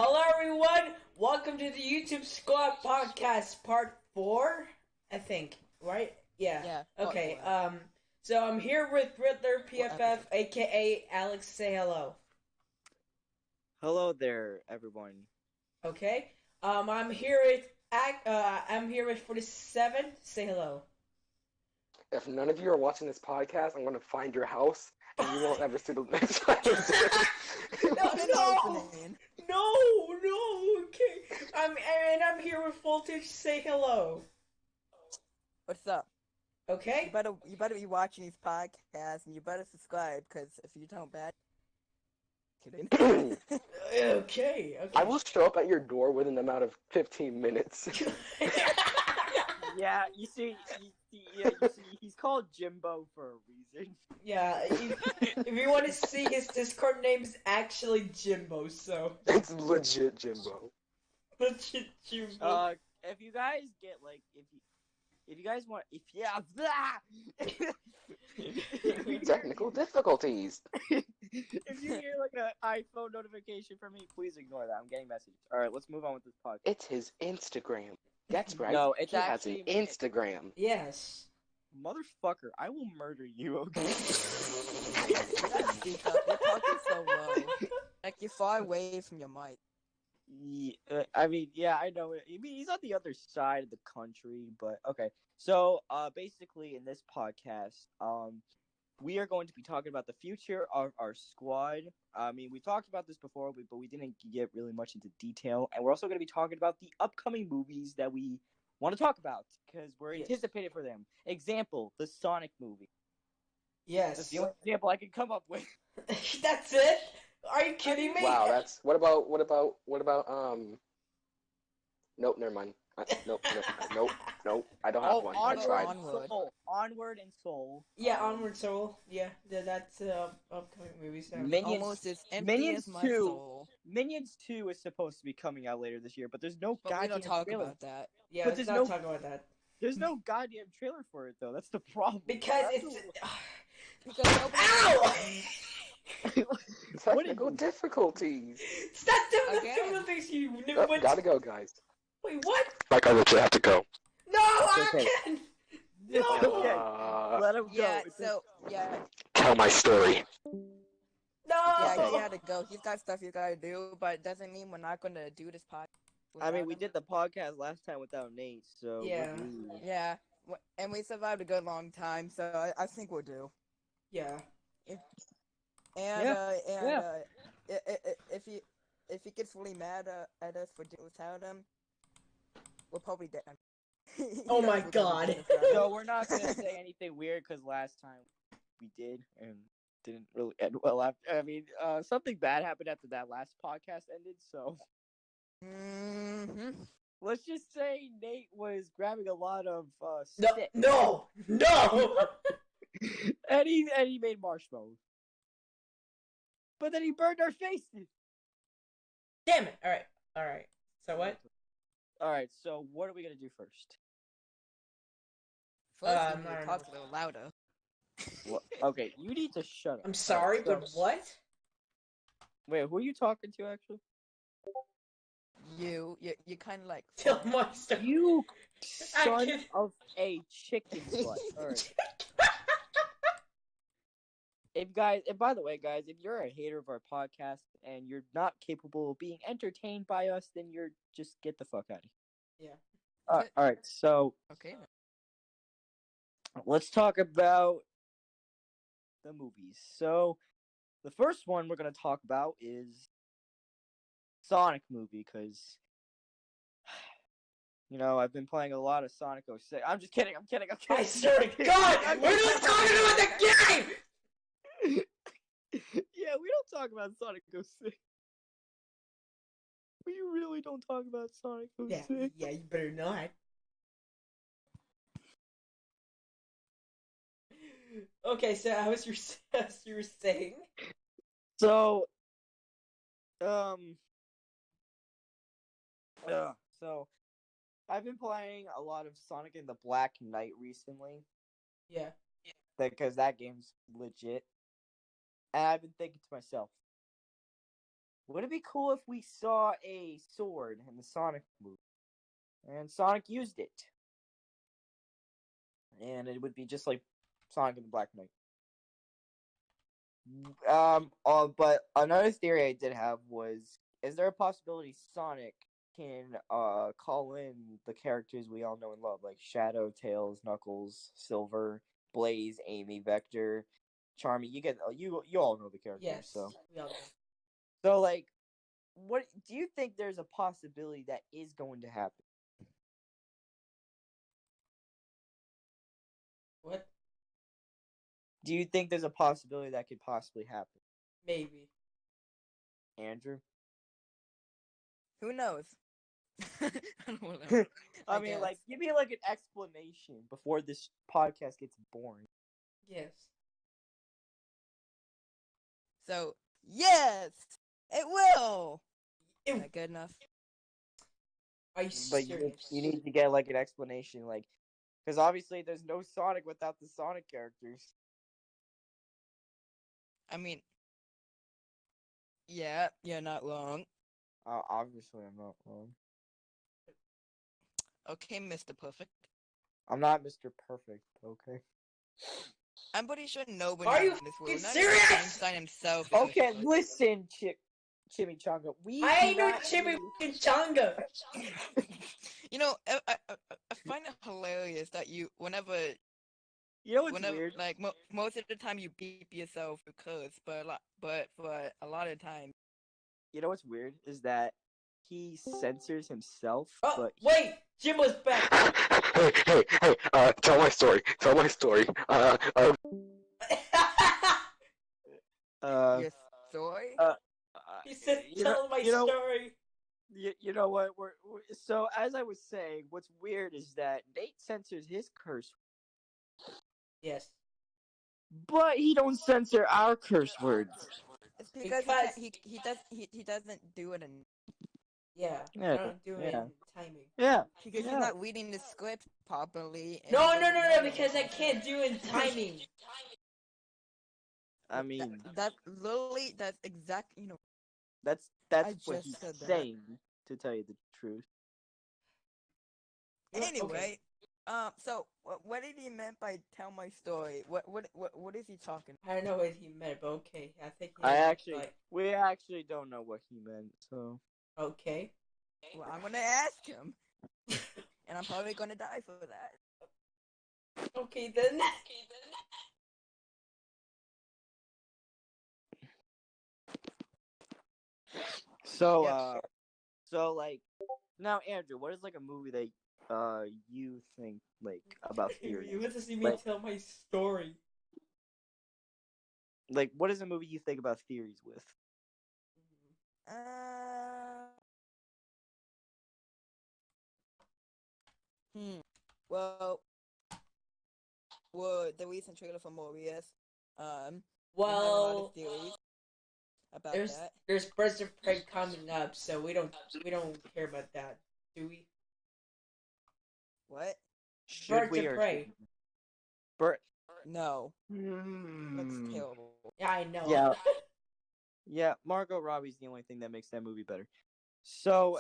Hello, everyone. Welcome to the YouTube Squad Podcast, Part 4, I think. Right? Yeah. Yeah. Okay. Part So I'm here with Riddler four PFF, aka Alex. Say hello. Hello there, everyone. Okay. I'm here with I'm here with 47. Say hello. If none of you are watching this podcast, I'm going to find your house, and you won't ever see the next episode. No. Okay. I'm here with Voltage. Say hello. What's up? Okay. You better be watching these podcasts, and you better subscribe, because if you don't, kidding. Okay. I will show up at your door within a amount of 15 minutes. Yeah, you see, he's called Jimbo for a reason. Yeah, if you want to see his Discord name's actually Jimbo, so It's legit Jimbo. legit Jimbo. If you guys get if you guys want, Technical difficulties. if you hear like an iPhone notification from me, please ignore that. I'm getting messages. All right, let's move on with this podcast. It's his Instagram. That's right. No, it's he has an actually Instagram. Yes. Motherfucker, I will murder you. Okay. You gotta speak up. You're talking so low. Like, you're far away from your mic. Yeah, I mean, yeah, I know. I mean, he's on the other side of the country, but okay. So, basically, in this podcast, we are going to be talking about the future of our squad. I mean, we talked about this before, but we didn't get really much into detail. And we're also going to be talking about the upcoming movies that we want to talk about because we're anticipated for them. Example: the Sonic movie. Yes. That's the only example I can come up with. That's it? Are you kidding me? Wow, that's what about Nope, never mind. Nope. I don't have one. I tried. Onward and Soul. Yeah, Onward Soul. Yeah, that's upcoming movies now. Almost as empty Minions as my 2. soul. Minions 2 is supposed to be coming out later this year, but there's no But we goddamn don't talk trailer. about that. Yeah, But let's there's not no- talk about that. There's no goddamn trailer for it though. That's the problem. Because That's it's... Because nobody... Ow! Technical difficulties. Stop doing Again. the things you Oh, gotta go, guys. Wait, what? Like I legit have to go. No, It's okay. Anakin! It's okay. Let him go. Yeah, It's so, yeah, Tell my story. No! yeah, he had to go. He's got stuff he's gotta do, but it doesn't mean we're not gonna do this podcast. I mean, we without him. did the podcast last time without Nate, so Yeah. Yeah, and we survived a good long time, so I think we'll do. Yeah. And Yeah. if he gets really mad at us for doing without him, we'll probably dead. Oh my God. So we're not gonna say anything weird because last time we did and didn't really end well. I mean, something bad happened after that last podcast ended, so Mm-hmm. let's just say Nate was grabbing a lot of No! stick, No! and he made marshmallows. But then he burned our faces. Damn it! Alright. So what? All right, so what are we gonna do first? First, I we need don't to talk know. a little louder. Okay, you need to shut up. I'm sorry, Alright, but so- what? Wait, who are you talking to actually? You kind of like. Tell my story. You I son can't- of a chicken butt. Alright. And by the way, guys, if you're a hater of our podcast and you're not capable of being entertained by us, then you're just get the fuck out of here. Yeah. All right, so Okay. let's talk about the movies. So the first one we're gonna talk about is Sonic movie, because I've been playing a lot of Sonic 06. I'm just kidding. I'm kidding. I swear to God! We're not talking about the game! Yeah, we don't talk about Sonic 06. We really don't talk about Sonic 06. Yeah, you better not. Okay, so as you were saying? So, I've been playing a lot of Sonic and the Black Knight recently. Yeah. Because that game's legit. And I've been thinking to myself, Would it be cool if we saw a sword in the Sonic movie, and Sonic used it, and it would be just like Sonic and the Black Knight? But another theory I did have was: is there a possibility Sonic can call in the characters we all know and love, like Shadow, Tails, Knuckles, Silver, Blaze, Amy, Vector, Charmy? You all know the characters, Yes, so we all know. like, what do you think? There's a possibility that is going to happen? What? Do you think there's a possibility that could possibly happen, Maybe. Andrew? Who knows? I don't know. I I mean, guess. like, give me like an explanation before this podcast gets boring. Yes. So yes, it will. Ew. Is that good enough? Are you But serious? you need to get like an explanation, like, because obviously there's no Sonic without the Sonic characters. I mean, yeah, you're not wrong. Obviously, I'm not wrong. Okay, Mr. Perfect. I'm not Mr. Perfect, okay? I'm pretty sure nobody Are you in this fucking world, not serious? even Einstein himself, is Okay, perfect. listen, Chimichanga. We I ain't do no not chimichanga. You know, I find it hilarious that you, whenever, You know what's weird? like, most of the time you beep yourself because, but for a lot of times, You know what's weird is that he censors himself, Oh, but wait! Jim was back. Hey, tell my story. Tell my story. your story. He said, you know, tell my you know, story. you know what? So as I was saying, what's weird is that Nate censors his curse, Yes. but he don't censor our curse words. It's because Because- he doesn't do it in Yeah. Yeah, I don't do it yeah. in timing. Yeah. because Yeah. he's not reading the script properly. And No, he no, doesn't no, know no, because I everything. can't do it in timing. I mean, That literally, that's exact. You know, that's I what just he's said that. saying. To tell you the truth. Anyway, so what did he meant by tell my story? What is he talking? I don't know what he meant, but okay. I think he I meant, actually, like, we actually don't know what he meant. So okay. Well, I'm gonna ask him, and I'm probably gonna die for that. Okay, then. so Yep. so like now, Andrew, what is like a movie that you think like about theory? You want to see me Like- tell my story. Like, what is a movie you think about theories with? Hmm. Well, the recent trailer for Morbius. We have a lot Well, of theories about there's that. there's Birds of Prey coming up, so we don't care about that, do we? What? Should Birds we of or Prey. No. Looks Hmm. terrible. Yeah, I know. Yeah. Yeah, Margot Robbie's the only thing that makes that movie better. So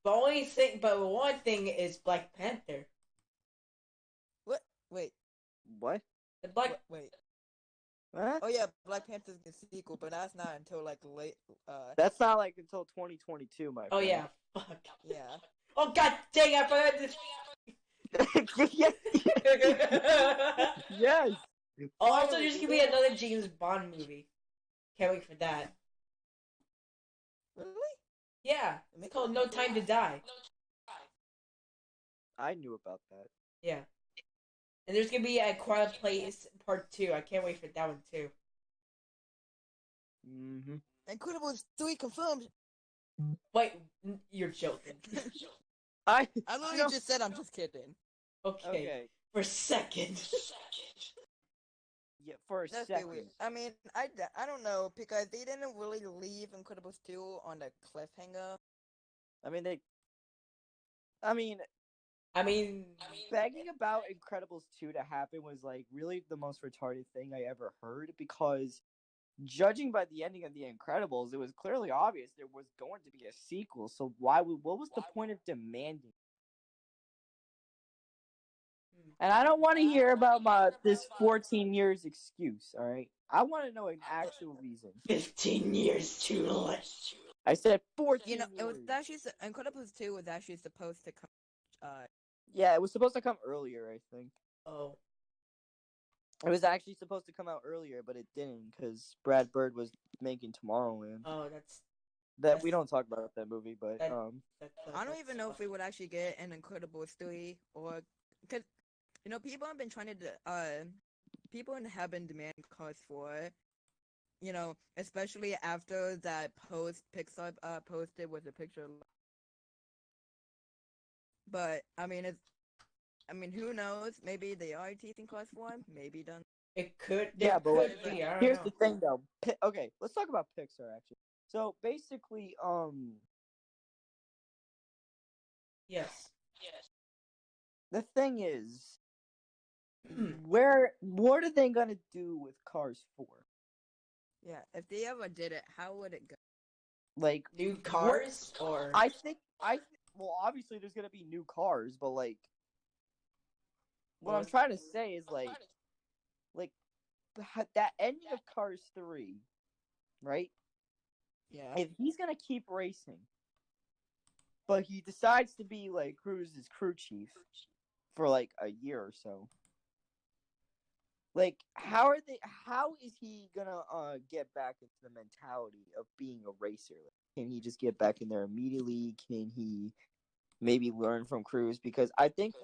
But one thing is Black Panther. What? Wait. what? The Black. Wait. Huh? Oh yeah, Black Panther's the sequel, but that's not until like late. That's not like until 2022, my Oh friend. yeah, fuck. Yeah. Oh god dang! I forgot this. yes. Yes. Oh, also there's gonna be another James Bond movie. Can't wait for that. Really? Yeah, it's called No Time to Die. I knew about that. Yeah. And there's gonna be a Quiet Place Part 2. I can't wait for that one too. Mm-hmm. Incredibles 3 confirmed. Wait, you're joking. I literally you know- just said I'm just kidding. Okay. Okay. For a second. Yeah, for a That's second. weird. I mean, I don't know because they didn't really leave Incredibles 2 on the cliffhanger. I mean, I mean, begging about Incredibles 2 to happen was like really the most retarded thing I ever heard, because judging by the ending of The Incredibles, it was clearly obvious there was going to be a sequel. So what was the point of demanding? And I don't want to hear about this 14 years excuse. All right, I want to know an actual reason. 15 years too late. I said 14. You know, it was years. actually Incredibles 2 was actually supposed to come. Yeah, it was supposed to come earlier. I think Oh. it was actually supposed to come out earlier, but it didn't because Brad Bird was making Tomorrowland. Oh, That we don't talk about that movie, but I don't even know if we would actually get an Incredibles 3 or because people have been trying to people have been demanding Cars 4. Especially after that post Pixar posted with a picture. But who knows? Maybe they are teasing Cars 4. Maybe done. It could. Yeah, but could be. I don't here's know. the thing, though. Okay, let's talk about Pixar actually. So basically, Yes. the thing is, what are they gonna do with Cars 4? Yeah, if they ever did it, how would it go? Like New cars or I think well, obviously there's gonna be new cars, but like, what I'm trying to say is like that ending of Cars 3, right? Yeah. If he's gonna keep racing, but he decides to be like Cruise's crew chief for like a year or so, like how is he gonna get back into the mentality of being a racer? Like, can he just get back in there immediately? Can he maybe learn from Cruise? Because I think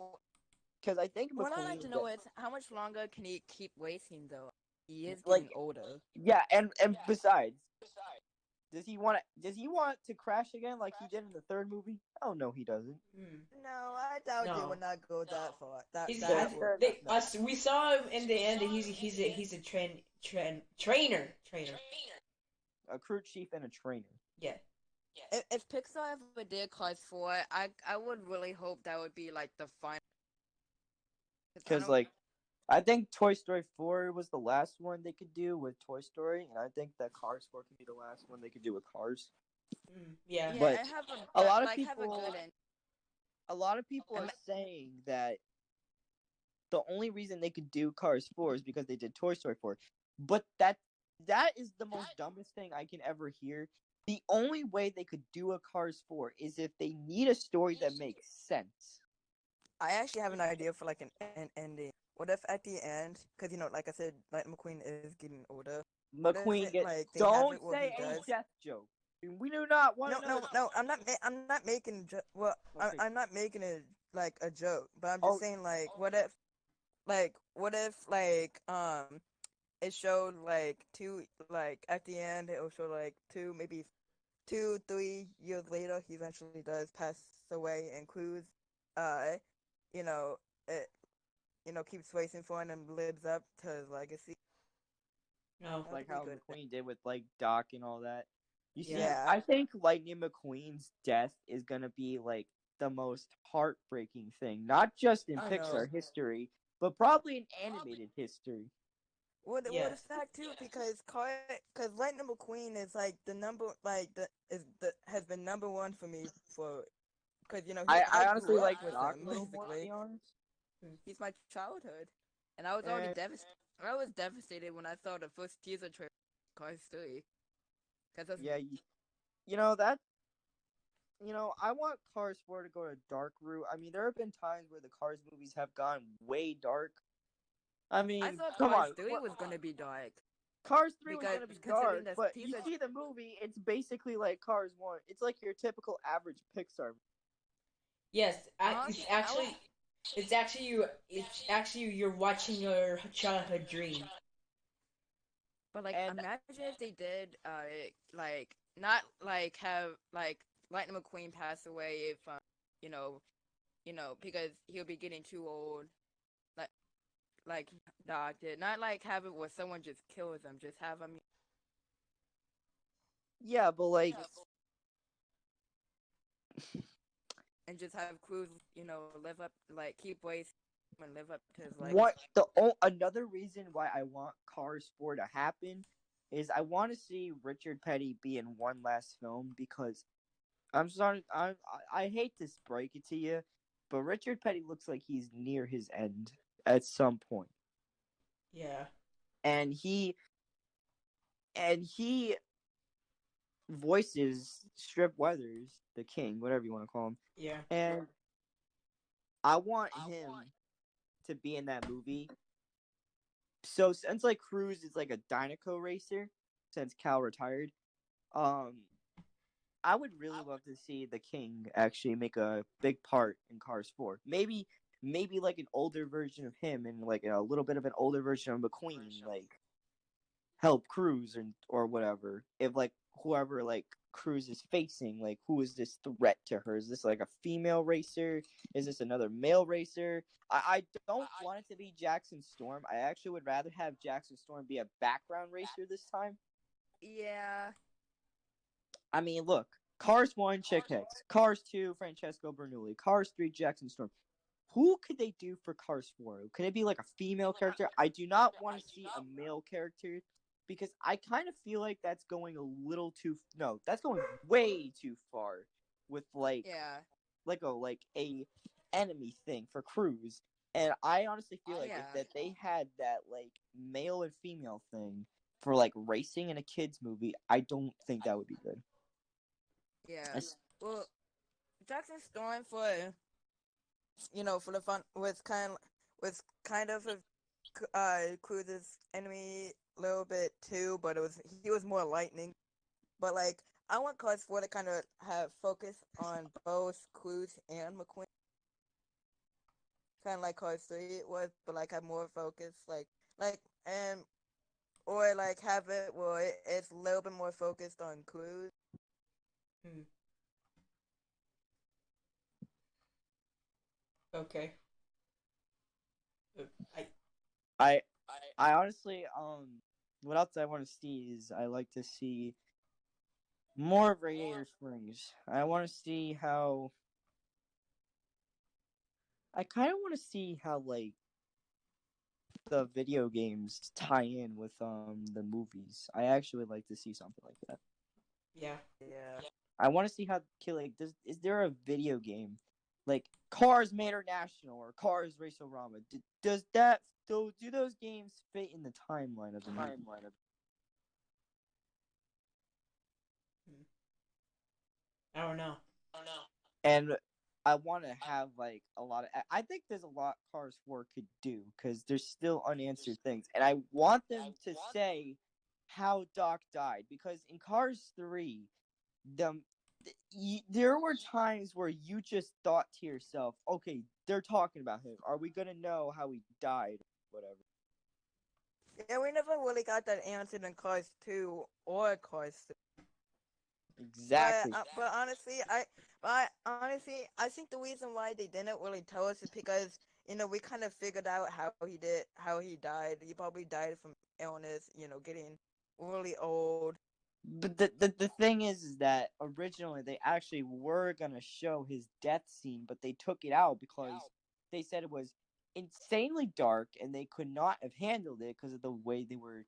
What I'd McQueen, like to know is how much longer can he keep racing though? He is like, getting older. yeah, and besides, does he want to crash again like he did in the third movie? Oh no, he doesn't. No, I doubt they No. would not go that far. We saw him in the end. He's a trainer. A crew chief and a trainer. Yeah. If Pixar ever did Cars 4, I would really hope that would be like the final. Because like, I think Toy Story 4 was the last one they could do with Toy Story, and I think that Cars 4 could be the last one they could do with Cars. Yeah. But a lot of have a good end. A lot of people are saying that the only reason they could do Cars 4 is because they did Toy Story 4. But that is the most dumbest thing I can ever hear. The only way they could do a Cars 4 is if they need a story that makes sense. I actually have an idea for like an ending. What if at the end, because like I said, Lightning McQueen is getting older. McQueen gets don't say a death joke. We do not want to. No. I'm not making. Okay. I'm not making it like a joke, but I'm just saying like, what if it showed like two, like at the end it will show like maybe 2-3 years later he eventually does pass away, and Cruz keeps racing for him and lives up to his legacy. No. Like how McQueen did with like Doc and all that. You see, Yeah. I think Lightning McQueen's death is gonna be like the most heartbreaking thing, not just in Pixar history, but probably in animated history. Well, the fact too, because Lightning McQueen is like the number, has been number one for me for, because I honestly grew up like with Doc him, a little more, to basically. be honest. He's my childhood, and I was already devastated. I was devastated when I saw the first teaser trailer for Cars 3. Yeah, I want Cars 4 to go a dark route. I mean, there have been times where the Cars movies have gone way dark. I mean, I thought come Cars on. 3 was gonna be dark. Cars 3 was gonna be dark, the but teaser- you see the movie, it's basically like Cars 1. It's like your typical average Pixar. Yes. It's actually you're watching your childhood dream. But imagine if they did not have Lightning McQueen pass away if because he'll be getting too old, like Doc did. Not have it where someone just kills him. Just have him. Yeah, but like. And just have Cruz, live up, keep racing and live up to his legacy. Another reason why I want Cars 4 to happen is I want to see Richard Petty be in one last film because I'm sorry, I hate to break it to you, but Richard Petty looks like he's near his end at some point, Yeah. and he voices Strip Weathers, the King, whatever you want to call him, Yeah. and I want him to be in that movie. So since like Cruise is like a Dynaco racer, since Cal retired, um, I would really love to see the King actually make a big part in Cars 4. Maybe like an older version of him and like a little bit of an older version of McQueen, like help Cruz or whatever. If like whoever like Cruz is facing, like who is this threat to her? Is this like a female racer? Is this another male racer? I don't want it to be Jackson Storm. I actually would rather have Jackson Storm be a background racer this time. Yeah. I mean, look, Cars 1, Chick Hicks. Cars 2, Francesco Bernoulli. Cars 3, Jackson Storm. Who could they do for Cars 4? Could it be like a female character? I do not want to see a male character because I kind of feel like that's going a little too. No, that's going way too far with Yeah. a enemy thing for Cruz. And I honestly feel like if Yeah. that they had that like male and female thing for like racing in a kids movie, I don't think that would be good. Yeah. Well, Jackson Storm for for the fun was kind of Cruz's enemy a little bit too, but he was more lightning. But like I want Cars 4 to kind of have focus on both Cruz and McQueen, kind of like Cars 3 it was, but like have more focus, like and or like have it where it's a little bit more focused on Cruz. Hmm. Okay. I. I I honestly what else I want to see is I like to see more of Radiator Springs. I want to see how I kind of want to see how like the video games tie in with the movies. I actually would like to see something like that. Yeah. Yeah. I want to see how like is there a video game like Cars Manor National or Cars Racerama? Does that do those games fit in the timeline of the movie? I don't know. And I want to have like a lot of. I think there's a lot Cars 4 could do because there's still unanswered things, and I want them to say how Doc died because in Cars 3, the there were times where you just thought to yourself, okay, they're talking about him. Are we gonna know how he died? Whatever. Yeah, we never really got that answer in Cars 2 or Cars 3. Exactly. But honestly, I think the reason why they didn't really tell us is because we kind of figured out how he died. He probably died from illness, getting really old. But the thing is that originally they actually were gonna show his death scene, but they took it out because they said it was insanely dark and they could not have handled it because of the way they were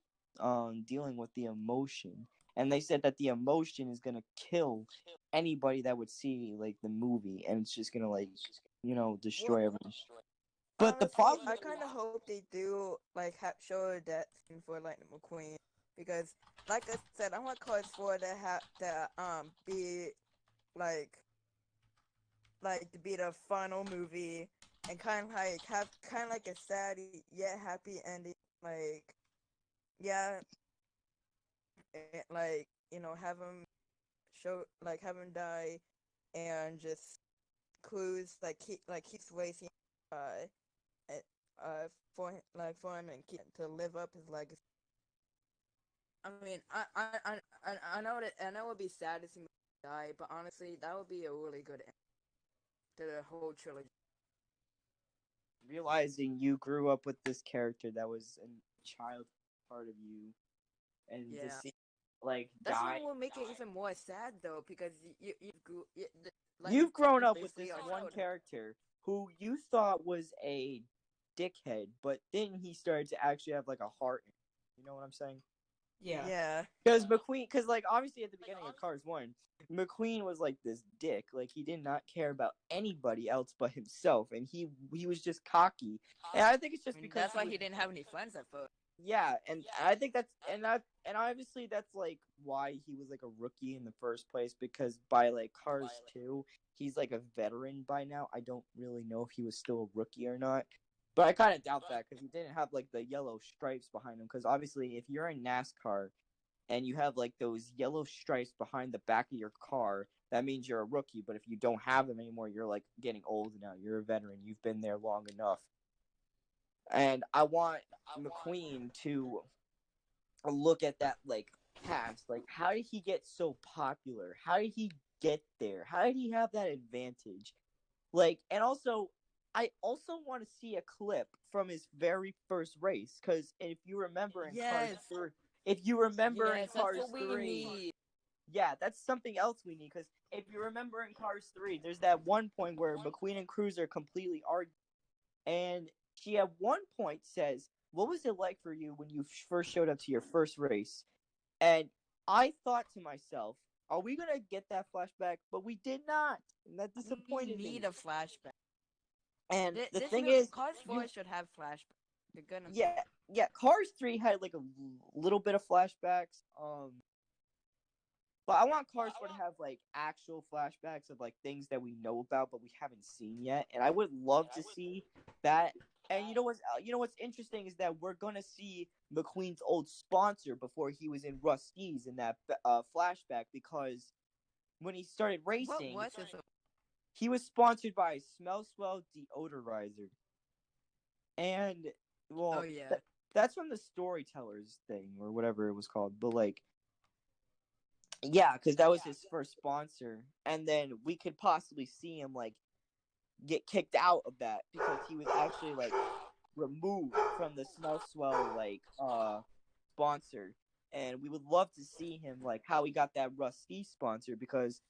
dealing with the emotion. And they said that the emotion is gonna kill anybody that would see like the movie, and it's just gonna like Well, destroy everyone. But the honestly, problem, I kind of hope they do like show that scene for Lightning McQueen because, like I said, I want Cars 4 to be like to be the final movie and kind of like have kind of like a sad yet happy ending. Like, yeah, like have him have him die and just Cruz keeps racing uh for him and keep to live up his legacy. I mean, I know it would be sad to see him die, but honestly, that would be a really good end to the whole trilogy. realizing you grew up with this character that was a child part of you, and to Yeah, see like that's die. what will make it even more sad though, because You've grown up with basically this our one childhood. character who you thought was a dickhead, but then he started to actually have like a heart. You know what I'm saying? Yeah. Yeah. Because McQueen, because like obviously at the beginning of Cars 1, McQueen was like this dick. Like he did not care about anybody else but himself, and he was just cocky. And I think it's just I mean, because that's why was- he didn't have any friends at first. yeah, and I think that's and obviously that's like why he was like a rookie in the first place, because by like Cars 2, he's like a veteran by now. I don't really know if he was still a rookie or not. But I kind of doubt that because he didn't have like the yellow stripes behind him. Because obviously, if you're in NASCAR and you have like those yellow stripes behind the back of your car, that means you're a rookie. But if you don't have them anymore, you're like getting old now. You're a veteran. You've been there long enough. And I want McQueen to look at that like past. Like, how did he get so popular? How did he get there? How did he have that advantage? Like, and also, I also want to see a clip from his very first race, because if you remember in Cars Yes. 3, if you remember in Yes, Cars that's what we 3, need. yeah, that's something else we need. Because if you remember in Cars 3, there's that one point where McQueen and Cruz are completely arguing, and she at one point says, "What was it like for you when you first showed up to your first race?" And I thought to myself, "Are we gonna get that flashback?" But we did not, and that We disappointed me. need a flashback. And the This thing movie, is, Cars 4 you should have flashback. You're gonna. yeah, Cars 3 had like a little bit of flashbacks. But I want Cars 4 to have like actual flashbacks of like things that we know about but we haven't seen yet. And I would love to see that. And you know what's interesting is that we're gonna see McQueen's old sponsor before he was in Rust-eze in that flashback, because when he started What racing, was this? he was sponsored by Smell Swell deodorizer. And Oh well, yeah. that's from the Storytellers thing or whatever it was called. But like, yeah, because that was his first sponsor, and then we could possibly see him like get kicked out of that because he was actually like removed from the Smell Swell like sponsor, and we would love to see him like how he got that Rusty sponsor, because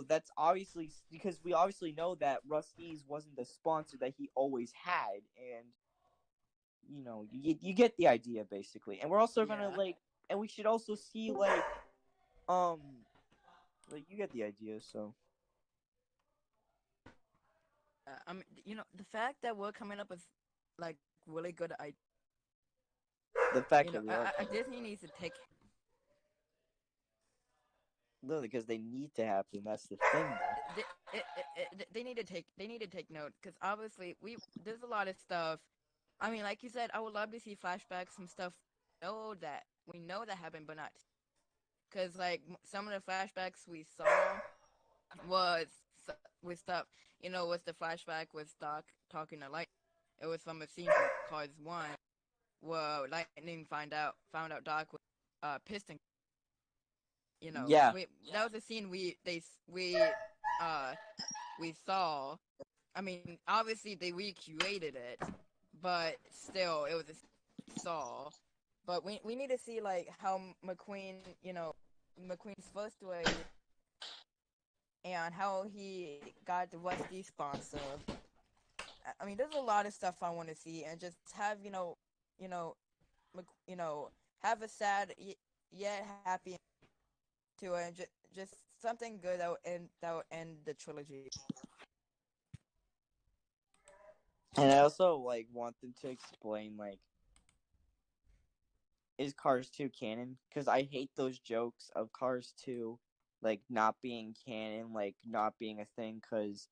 that's obviously because we obviously know that Rusty's wasn't the sponsor that he always had, and you get the idea basically. And we're also gonna Yeah. like, and we should also see um like you get the idea. So I mean, the fact that we're coming up with like really good ideas. the fact that we are Disney needs to take. literally, because they need to happen. That's the thing, though. They need to take note, because obviously there's a lot of stuff. I mean, like you said, I would love to see flashbacks, some stuff. We know that happened, but not because like some of the flashbacks we saw was with stuff. Was the flashback with Doc talking to Light. It was from a scene from Cars 1 where Lightning found out Doc was piston. Yeah, That was a scene we saw. I mean, obviously they recreated it, but still, it was a saw. But we need to see like how McQueen, McQueen's first race, and how he got the Rusty sponsor. I mean, there's a lot of stuff I want to see, and just have you know, have a sad yet happy to it, and just something good that will end the trilogy. and I also like want them to explain like, is Cars 2 canon? Because I hate those jokes of Cars 2 like not being canon, like not being a thing. Because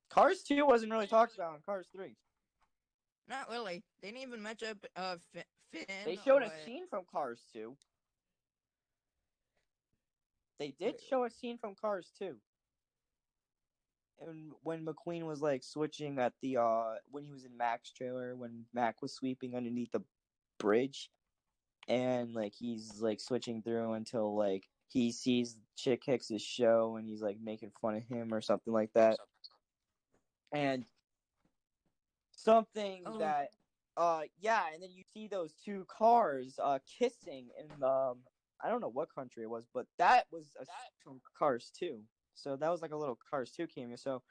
Cars 2 wasn't really talked about in Cars 3. Not really. They didn't even mention Finn. They showed a scene from Cars 2. They did show a scene from Cars 2. And when McQueen was like switching at the when he was in Mac's trailer, when Mac was sweeping underneath the bridge, and like he's like switching through until like he sees Chick Hicks' show and he's like making fun of him or something like that. And something that yeah, and then you see those two cars kissing in I don't know what country it was, but that was from Cars 2. So that was like a little Cars 2 cameo. So,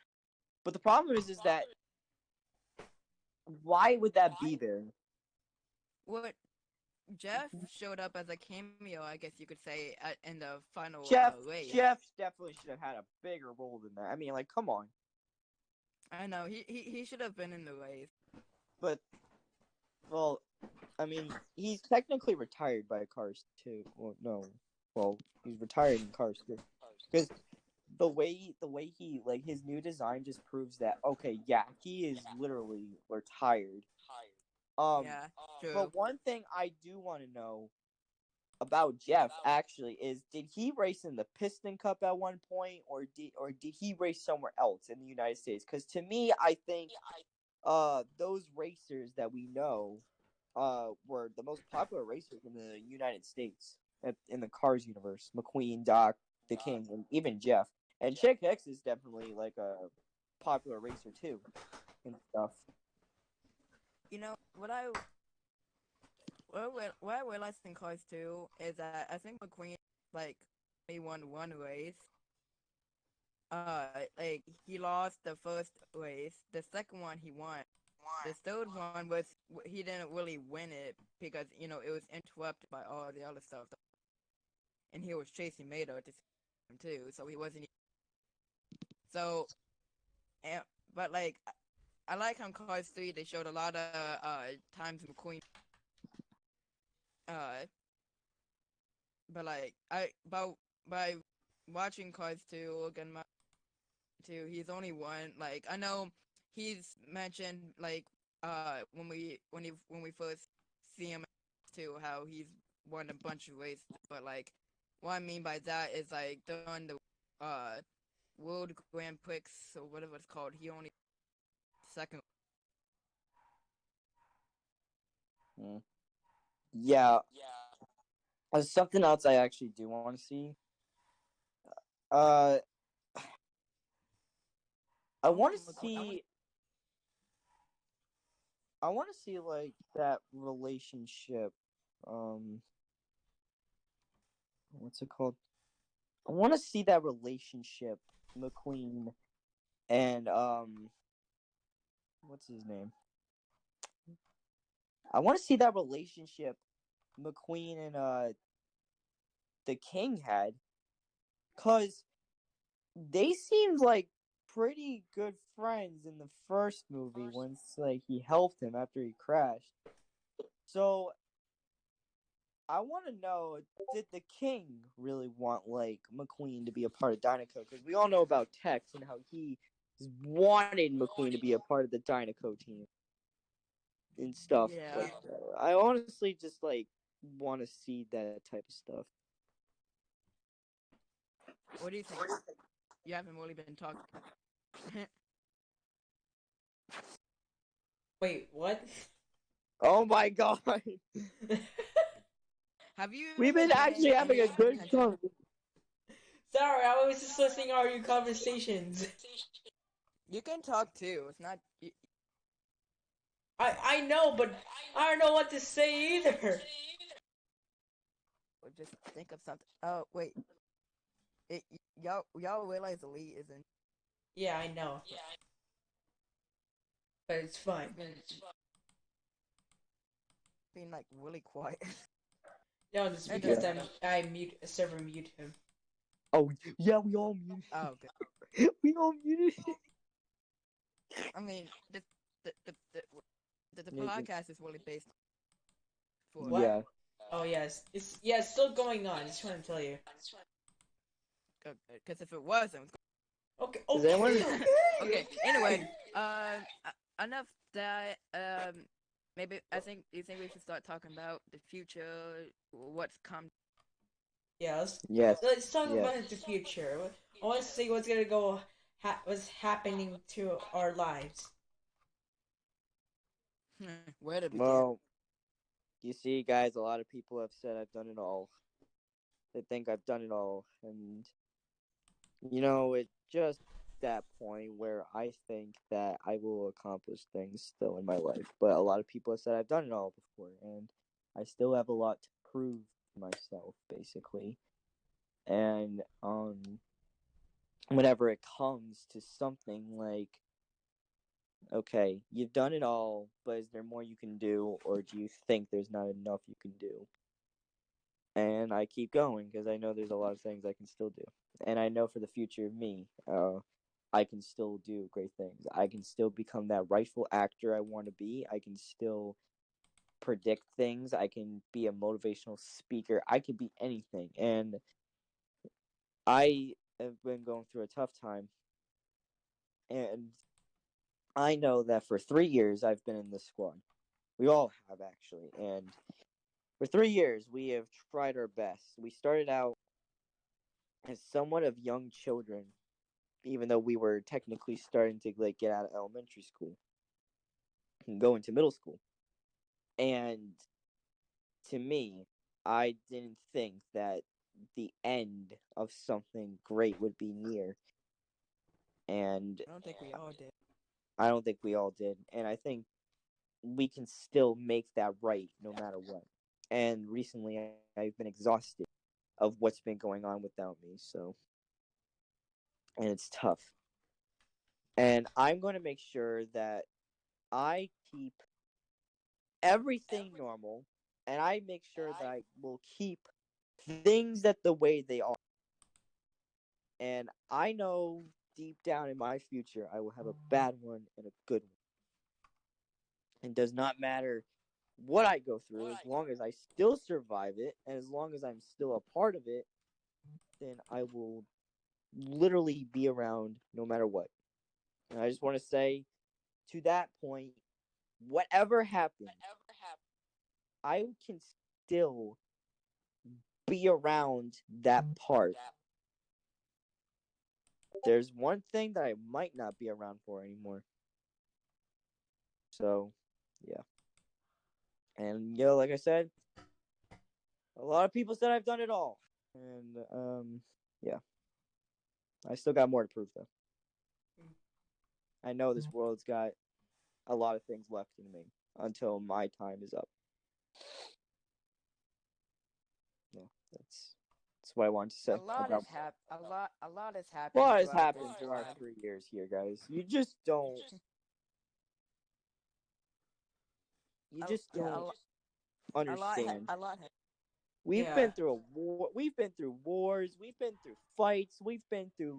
but the problem is that why would that be there? What Jeff showed up as a cameo, I guess you could say, in the final race. Jeff definitely should have had a bigger role than that. I mean, like, come on. I know he should have been in the race. But, well, I mean, he's technically retired by Cars 2. Well, no. Well, he's retired in Cars 2. Because the way he, like, his new design just proves that, okay, yeah, he is literally retired. Yeah, true. But one thing I do want to know about Jeff actually is, did he race in the Piston Cup at one point, or did he race somewhere else in the United States? Because to me, I think those racers that we know were the most popular racers in the United States in the Cars universe. McQueen, Doc, the King, and even Jeff. And Chick Hicks is definitely like a popular racer too and stuff. You know what I realized in Cars 2 is that I think McQueen like he won one race. Like he lost the first race. The second one he won. The third one was he didn't really win it because it was interrupted by all the other stuff, and he was chasing Mato at the same time too. So he wasn't. So, but like I like how Cars 3 they showed a lot of times McQueen. But like by watching Cars 2 again, he's only won. Like I know he's mentioned like when we first see him too how he's won a bunch of races. But like what I mean by that is like during the World Grand Prix or whatever it's called, he only second. Yeah. Something else I actually do want to see. I want to see. I want to see like that relationship. What's it called? I want to see that relationship, McQueen and what's his name? I want to see that relationship McQueen and the King had, cause they seemed like pretty good friends in the first movie once like he helped him after he crashed. So I want to know, did the King really want like McQueen to be a part of Dynaco? Because we all know about Tex and how he wanted McQueen to be a part of the Dynaco team and stuff Yeah. like that. I honestly just like want to see that type of stuff. What do you think? You haven't really been talking. Wait, what? Oh my god! Have you? We've been actually having a good conversation. Sorry, I was just listening to all your conversations. You can talk too. It's not. I know, but I don't know what to say either. Or just think of something. Oh wait. Y'all realize Elite isn't. Yeah, I know. But it's fine. Being like really quiet. No, it's because I server mute him. Oh yeah, we all muted. Oh, good. We all muted. I mean, the podcast is really based. For What? Yeah. Oh yes, it's still going on. Just want to tell you. Because if it wasn't. Okay. Is anyone- Okay. Anyway, enough that. Maybe you think we should start talking about the future, what's come. Yeah. Yes. Let's talk Yes. about the future. I want to see what's gonna go. What's happening to our lives. Where to begin? Well, you see, guys, a lot of people have said I've done it all. They think I've done it all, and it's just that point where I think that I will accomplish things still in my life. But a lot of people have said I've done it all before, and I still have a lot to prove to myself, basically. And whenever it comes to something like okay, you've done it all, but is there more you can do, or do you think there's not enough you can do? And I keep going because I know there's a lot of things I can still do, and I know for the future of me, I can still do great things. I can still become that rightful actor I want to be. I can still predict things. I can be a motivational speaker. I can be anything, and I have been going through a tough time, and I know that for 3 years I've been in this squad. We all have actually, and for 3 years we have tried our best. We started out as somewhat of young children, even though we were technically starting to like get out of elementary school and go into middle school. And to me, I didn't think that the end of something great would be near. And I don't think we all did. I don't think we all did. And I think we can still make that right no matter what. And recently, I've been exhausted of what's been going on without me. So, and it's tough. And I'm going to make sure that I keep everything normal, and I make sure that I will keep things that the way they are. And I know deep down in my future, I will have a bad one and a good one. It does not matter what I go through, as long as I still survive it, and as long as I'm still a part of it, then I will literally be around no matter what. And I just want to say, to that point, whatever happens, I can still be around that part. There's one thing that I might not be around for anymore. So, yeah. And, like I said, a lot of people said I've done it all. And, yeah. I still got more to prove, though. I know this world's got a lot of things left in me until my time is up. Yeah, that's what I wanted to say. A lot about... has happened. A lot has happened. A lot has throughout happened this through our squad. 3 years here, guys. You just don't. You just Yeah, don't understand. A lot. We've Yeah. been through a war. We've been through wars. We've been through fights. We've been through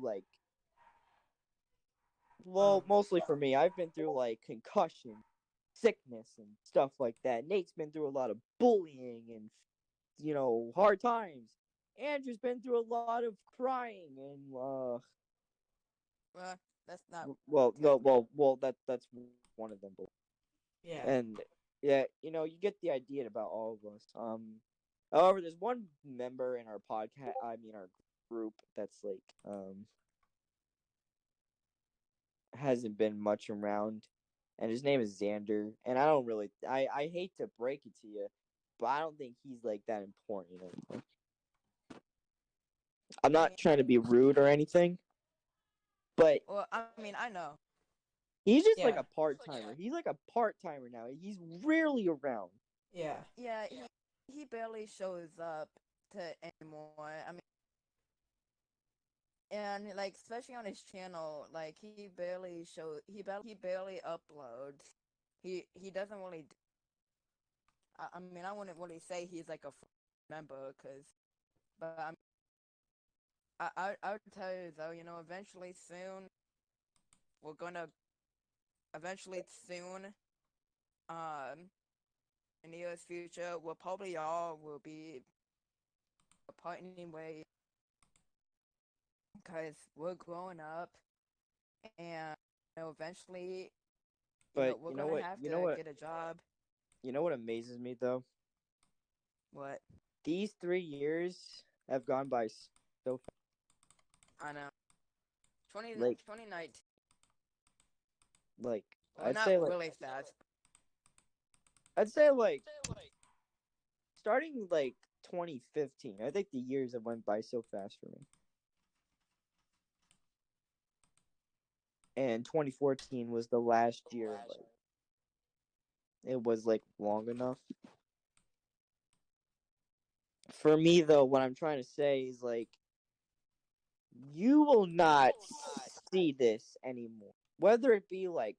well, mostly for me, I've been through like concussion, sickness, and stuff like that. Nate's been through a lot of bullying and hard times. Andrew's been through a lot of crying and Well, that's not. well, no, well, that's one of them. Yeah. And yeah, you get the idea about all of us. However, there's one member in our podcast, I mean our group, that's hasn't been much around, and his name is Xander. And I hate to break it to you, but I don't think he's like that important anymore. I'm not trying to be rude or anything, but Well, I mean, I know. he's just like a part-timer. He's like a part-timer now. He's rarely around. Yeah. Yeah, he barely shows up to anymore. I mean, and like especially on his channel, like he barely uploads. He doesn't really. I mean, I wouldn't really say he's like a member, but I would tell you though, eventually soon, in the nearest future, we'll probably all will be parting ways because we're growing up, and eventually, But we're you know gonna what? have You to know what? get a job. You know what amazes me though? What? These 3 years have gone by so fast. I know. 2019. Like Well, I'd not say like really fast. I'd say like starting like 2015. I think the years have went by so fast for me. And 2014 was the last year like it was like long enough. For me though, what I'm trying to say is like you will not see this anymore. Whether it be like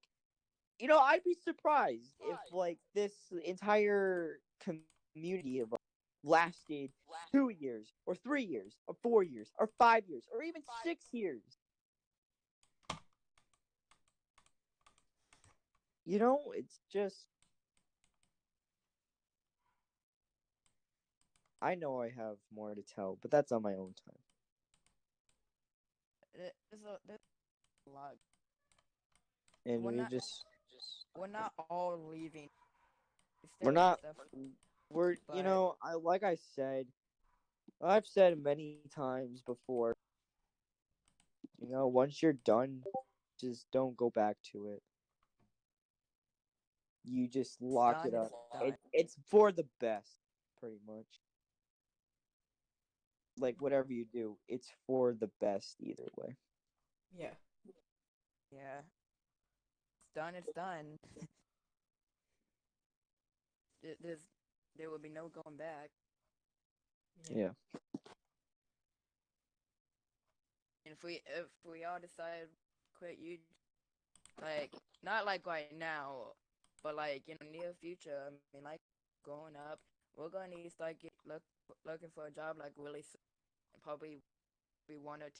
I'd be surprised if like this entire community of lasted 2 years or 3 years or 4 years or 5 years or even 6 years. It's just I know I have more to tell, but that's on my own time. There's a lot. And We're we not just we're not all leaving. we're Staying and not stuff, we're but I said I've said many times before, once you're done, just don't go back to it. You just it's lock done. it up. It's done. It's for the best, pretty much. Like whatever you do, it's for the best either way. Yeah. Yeah, it's done. It's done. There's there will be no going back. Yeah. And if we all decide to quit you, like not like right now, but like in the near future. I mean, like growing up, we're gonna need to start looking for a job like really soon. Probably be 1 or 2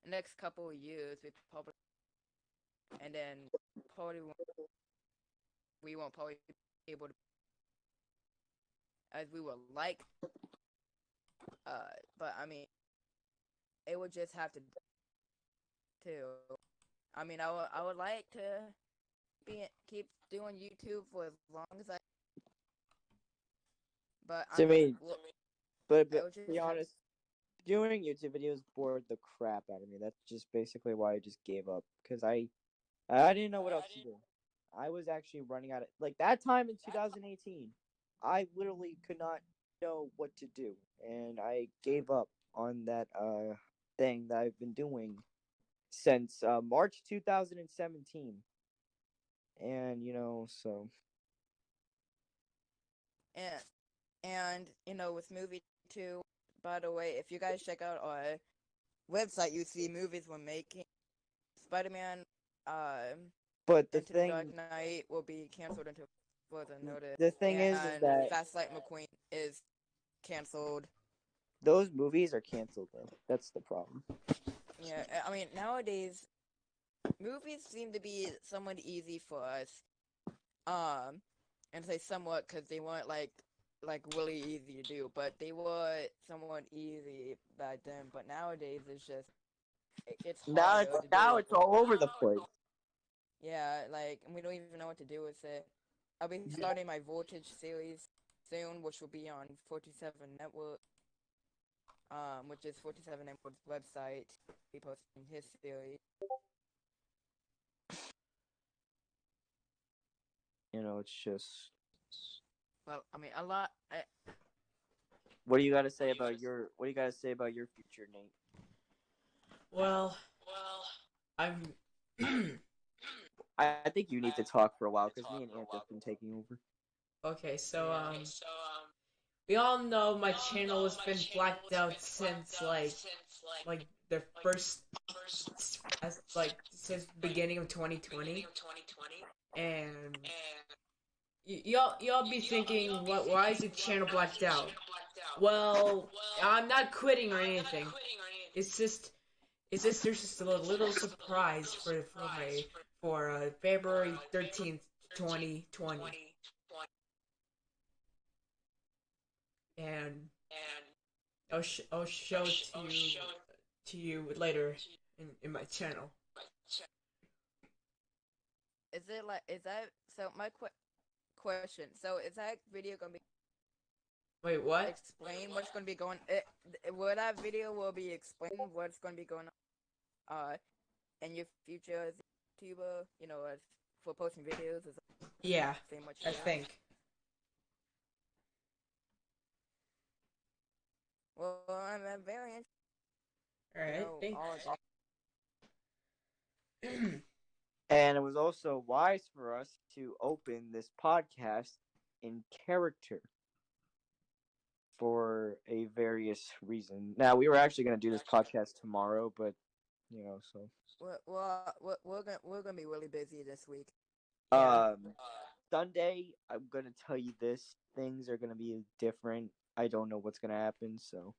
next couple of years. We probably and then probably we won't probably be able to as we would like. But I mean, it would just have to. I mean, I would like to keep doing YouTube for as long as I. But I To mean, me, but I would to just be honest, doing YouTube videos bored the crap out of me. That's just basically why I just gave up because I didn't know what else to do. I was actually running out of like that time in 2018. I literally could not know what to do, and I gave up on that thing that I've been doing since March 2017. And so and with movie too. By the way, if you guys check out our website, you see movies we're making. Spider-Man, but Into the Dark Knight will be canceled until further notice. the thing is And that Fast Light McQueen is canceled. those movies are canceled though. That's the problem. Yeah, I mean nowadays movies seem to be somewhat easy for us. And say somewhat because they weren't like really easy to do, but they were somewhat easy back then. But nowadays it's just it's harder to Now do. it's all over the place. Yeah, like we don't even know what to do with it. I'll be starting my Voltage series soon, which will be on 47 Network, which is 47 Network's website. Be posting his series. It's just. Well, I mean, a lot. What do you got to say about your? What do you got to say about your future, Nate? Well, I'm. I think you need to talk for a while because me and Ant have been taking over. Okay, so we all know my channel has been blacked out since like the first since the beginning of 2020, and y'all be thinking, why is the channel blacked out? Well, I'm not quitting or anything. It's just there's just a little surprise for February 13th, 2020, and I'll show it to you later in my channel. Is that so? My question. So is that video gonna be Wait, what? explain what's gonna be going? Will that video will be explaining what's gonna be going on? In your future as a YouTuber, as for posting videos. Yeah, Same what I you do? think. Well, I'm very interested. All right, thanks. All of that. And it was also wise for us to open this podcast in character for a various reason. Now we were actually going to do this podcast tomorrow, but so we're gonna be really busy this week. Yeah. Sunday, I'm gonna tell you this: things are gonna be different. I don't know what's gonna happen, so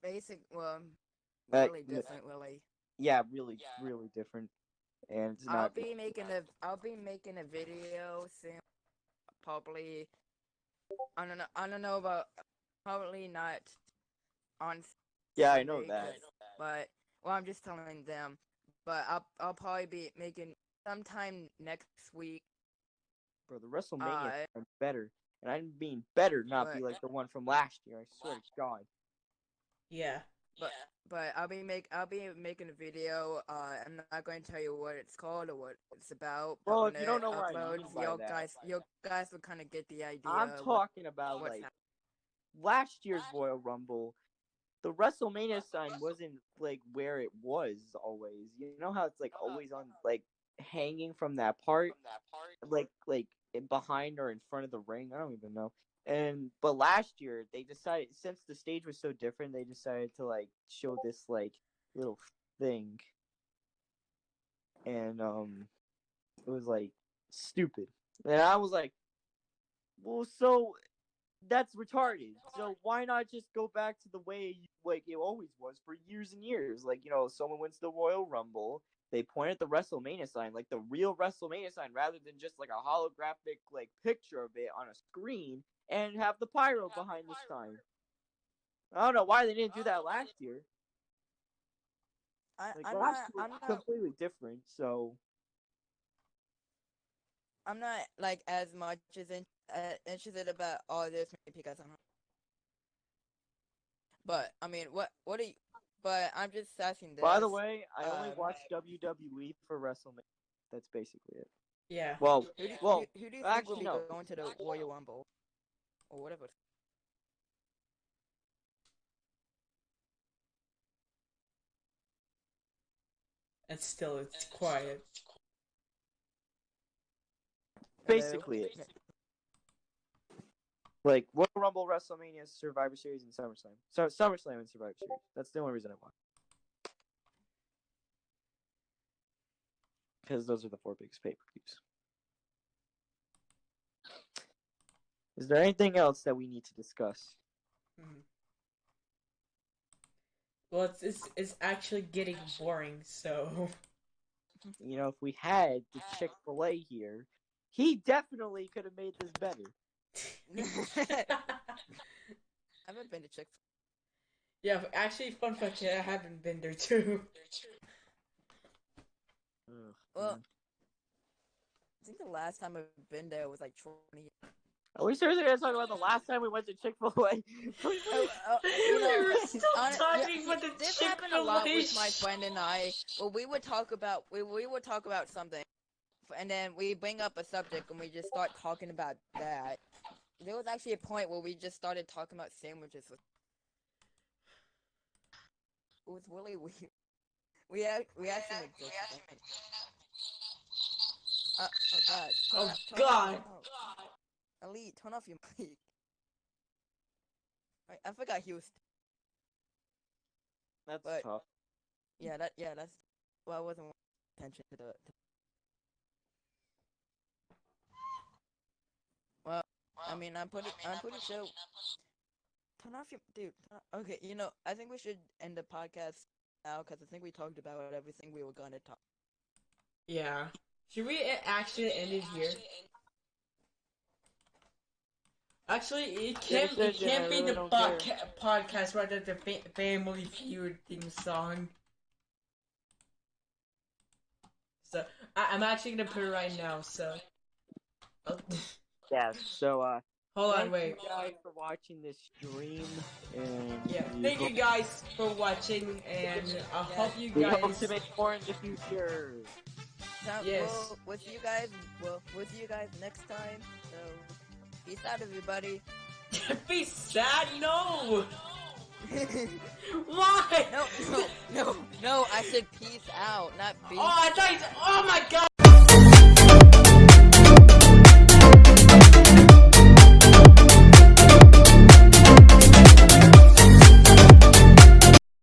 Really different, really. yeah, really, really different, and it's I'll not. be making a video soon. Probably, I don't know about probably not on. Yeah, I know Sunday, that. But I'm just telling them. But I'll probably be making sometime next week. Bro, the WrestleMania Uh, is better, and I mean better, not But- be like the one from last year. I swear to God. Yeah. But I'll be making a video. I'm not going to tell you what it's called or what it's about. But Well, when if you don't it know what I mean uploads, by that, you guys will kind of get the idea. I'm of talking about what's like happening. last year's Royal Rumble. The WrestleMania sign wasn't like where it was always. You know how it's like always on like hanging from that part, like behind or in front of the ring. I don't even know. But last year they decided, since the stage was so different, they decided to like show this like little thing, and it was like stupid, and I was like, well, so that's retarded. So why not just go back to the way like it always was for years and years? Like, someone wins the Royal Rumble, they point at the WrestleMania sign, like the real WrestleMania sign, rather than just like a holographic like picture of it on a screen, and have the pyro behind the sign. I don't know why they didn't do that last year. Like last year was completely different, so I'm not like as much as interested about all this because I'm. But I mean, what are you? But I'm just asking this. By the way, I only watch WWE for WrestleMania. That's basically it. Yeah. Well, who do you think actually, will be no. going to the Royal Rumble or whatever? And still, it's quiet. Basically it. Like Royal Rumble, WrestleMania, Survivor Series, and SummerSlam. So SummerSlam and Survivor Series. That's the only reason I watch. Because those are the 4 biggest pay-per-views. Is there anything else that we need to discuss? Mhm. Well, it's actually getting boring. So. If we had the Chick-fil-A here, he definitely could have made this better. I haven't been to Chick. Yeah, actually, fun fact, I haven't been there too. Well, I think the last time I've been there was like 20 years. Are we seriously going to talk about the last time we went to Chick-fil-A? We're still talking about the This happened a lot with Chick-fil-A. my friend and I. Well, we would talk about something, and then we bring up a subject and we just start talking about that. There was actually a point where we just started talking about sandwiches. It was really weird. We had some existence. Oh god. Oh god. Elite, turn off your mic. I forgot he was. That's But- tough. That's. Well, I wasn't paying attention to the. Well, I mean, I'm pretty sure. Turn off your dude. Okay, I think we should end the podcast now because I think we talked about everything we were gonna talk. Yeah. Should we actually end it here? Actually, it can't be really the don't podcast rather than the Family Feud theme song. So I'm actually gonna put it right now. So. Oh. Yeah, so, Hold on, thank wait. you guys for watching this stream, and Yeah, thank you guys for watching, and I hope you we hope guys. to make more in the future. Yes. We'll see you guys. We'll see you guys next time. So, peace out, everybody. Be sad, no. Why? No. I said peace out, not peace. Oh, I thought. Oh my god.